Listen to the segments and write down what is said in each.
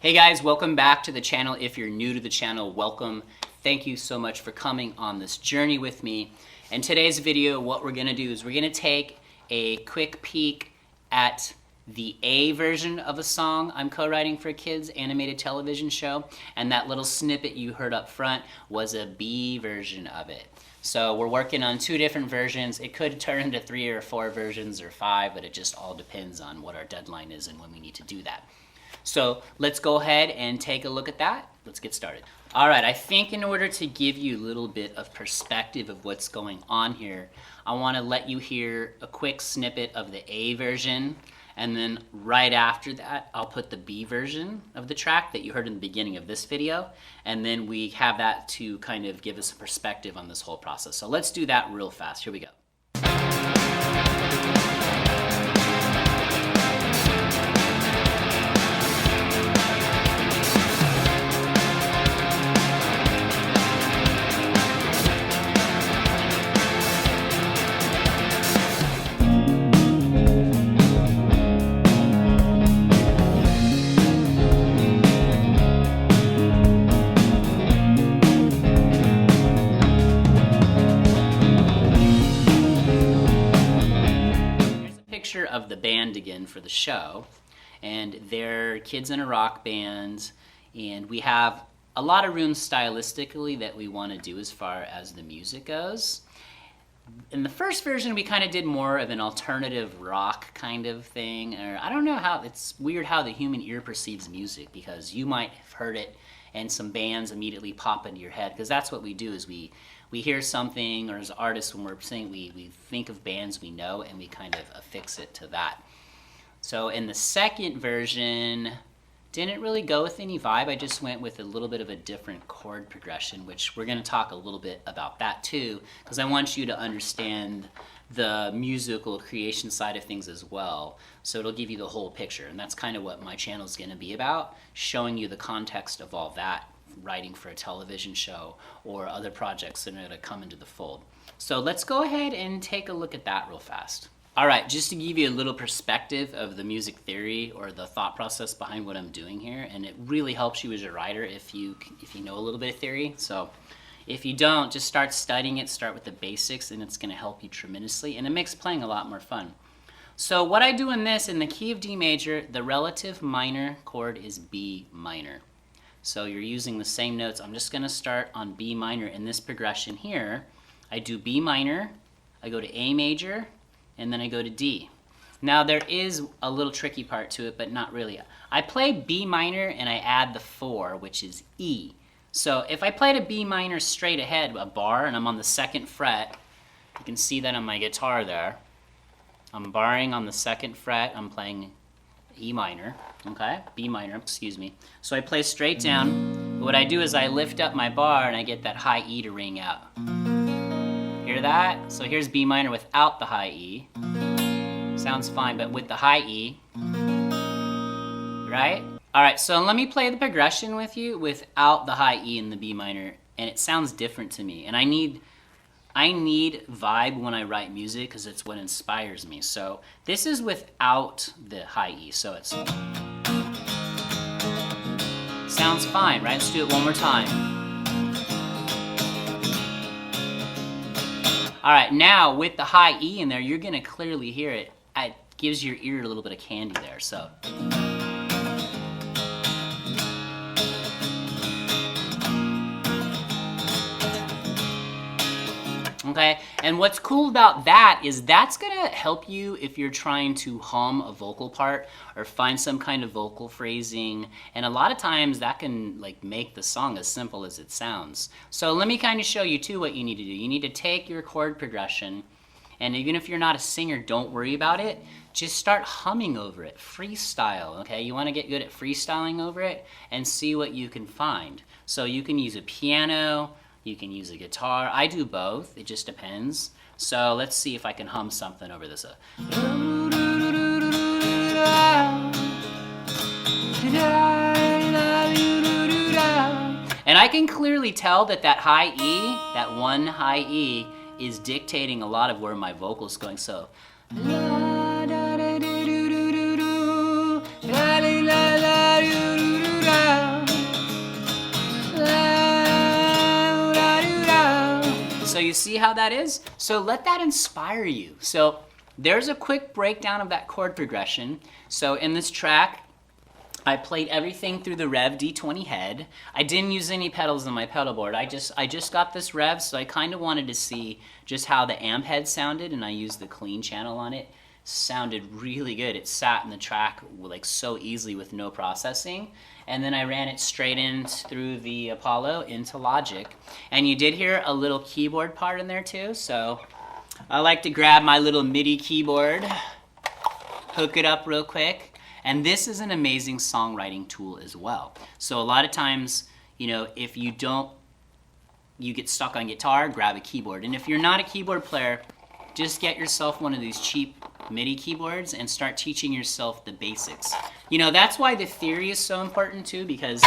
Hey guys, welcome back to the channel. If you're new to the channel, welcome. Thank you so much for coming on this journey with me. In today's video, what we're gonna do is we're gonna take a quick peek at the A version of a song I'm co-writing for a kids animated television show, and that little snippet you heard up front was a B version of it. So we're working on 2 different versions. It could turn into 3 or 4 versions or 5, but it just all depends on what our deadline is and when we need to do that. So let's go ahead and take a look at that. Let's get started. All right, I think in order to give you a little bit of perspective of what's going on here, I want to let you hear a quick snippet of the A version, and then right after that, I'll put the B version of the track that you heard in the beginning of this video, and then we have that to kind of give us a perspective on this whole process. So let's do that real fast. Here we go. Of the band again for the show, and they're kids in a rock band, and we have a lot of room stylistically that we want to do as far as the music goes. In the first version we kind of did more of an alternative rock kind of thing, or I don't know how, it's weird how the human ear perceives music, because you might have heard it and some bands immediately pop into your head, because that's what we do, is we hear something, or as artists when we're singing, we think of bands we know and we kind of affix it to that. So in the second version, didn't really go with any vibe. I just went with a little bit of a different chord progression, which we're going to talk a little bit about that too, because I want you to understand the musical creation side of things as well. So it'll give you the whole picture, and that's kind of what my channel is going to be about, showing you the context of all that, writing for a television show or other projects that are going to come into the fold. So let's go ahead and take a look at that real fast. All right, just to give you a little perspective of the music theory or the thought process behind what I'm doing here, and it really helps you as a writer if you know a little bit of theory. So if you don't, just start studying it, start with the basics, and it's going to help you tremendously, and it makes playing a lot more fun. So what I do in this, in the key of D major, the relative minor chord is B minor. So you're using the same notes. I'm just going to start on B minor in this progression here. I do B minor, I go to A major, and then I go to D. Now there is a little tricky part to it, but not really. I play B minor and I add the 4, which is E. So if I played a B minor straight ahead, a bar, and I'm on the 2nd fret, you can see that on my guitar there. I'm barring on the 2nd fret, I'm playing E minor, okay? B minor, excuse me. So I play straight down. What I do is I lift up my bar and I get that high E to ring out. Hear that? So here's B minor without the high E. Sounds fine, but with the high E, right? All right, so let me play the progression with you without the high E in the B minor, and it sounds different to me. And I need vibe when I write music, because it's what inspires me. So this is without the high E, so it's sounds fine, right? Let's do it one more time. All right, now with the high E in there, you're gonna clearly hear it. It gives your ear a little bit of candy there, so. Okay, and what's cool about that is that's gonna help you if you're trying to hum a vocal part or find some kind of vocal phrasing, and a lot of times that can like make the song as simple as it sounds. So let me kind of show you too what you need to do. You need to take your chord progression, and even if you're not a singer, don't worry about it. Just start humming over it, freestyle, okay? You wanna get good at freestyling over it and see what you can find. So you can use a piano, you can use a guitar. I do both, it just depends. So let's see if I can hum something over this. And I can clearly tell that that high E, that one high E, is dictating a lot of where my vocal's going. So you see how that is? So let that inspire you. So there's a quick breakdown of that chord progression. So in this track, I played everything through the Rev D20 head. I didn't use any pedals on my pedal board. I just got this Rev, so I kind of wanted to see just how the amp head sounded, and I used the clean channel on it. Sounded really good. It sat in the track like so easily with no processing. And then I ran it straight in through the Apollo into Logic. And you did hear a little keyboard part in there too, so I like to grab my little MIDI keyboard, hook it up real quick. And this is an amazing songwriting tool as well. So a lot of times, you know, if you get stuck on guitar, grab a keyboard. And if you're not a keyboard player, just get yourself one of these cheap MIDI keyboards and start teaching yourself the basics. You know, that's why the theory is so important too, because,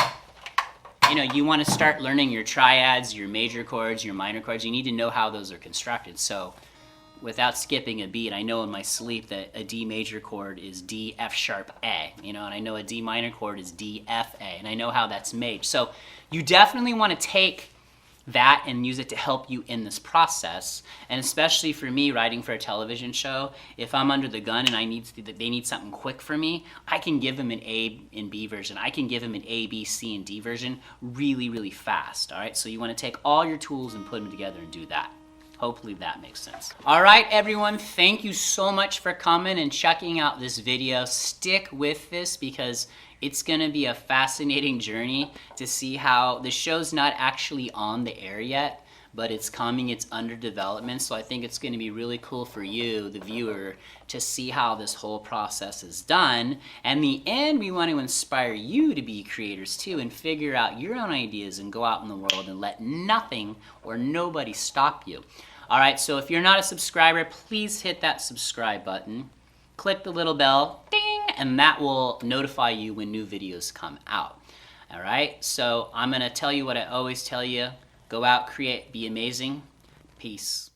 you know, you want to start learning your triads, your major chords, your minor chords. You need to know how those are constructed. So without skipping a beat, I know in my sleep that a D major chord is D, F sharp, A, you know, and I know a D minor chord is D, F, A, and I know how that's made. So you definitely want to take that and use it to help you in this process. And especially for me, writing for a television show, if I'm under the gun and they need something quick for me, I can give them an A and B version. I can give them an A, B, C, and D version really, really fast. All right, so you want to take all your tools and put them together and do that. Hopefully that makes sense. All right, everyone, thank you so much for coming and checking out this video. Stick with this because it's gonna be a fascinating journey to see how the show's not actually on the air yet, but it's coming, it's under development. So I think it's gonna be really cool for you, the viewer, to see how this whole process is done. And in the end, we want to inspire you to be creators too and figure out your own ideas and go out in the world and let nothing or nobody stop you. All right, so if you're not a subscriber, please hit that subscribe button. Click the little bell, ding, and that will notify you when new videos come out. All right, so I'm gonna tell you what I always tell you. Go out, create, be amazing. Peace.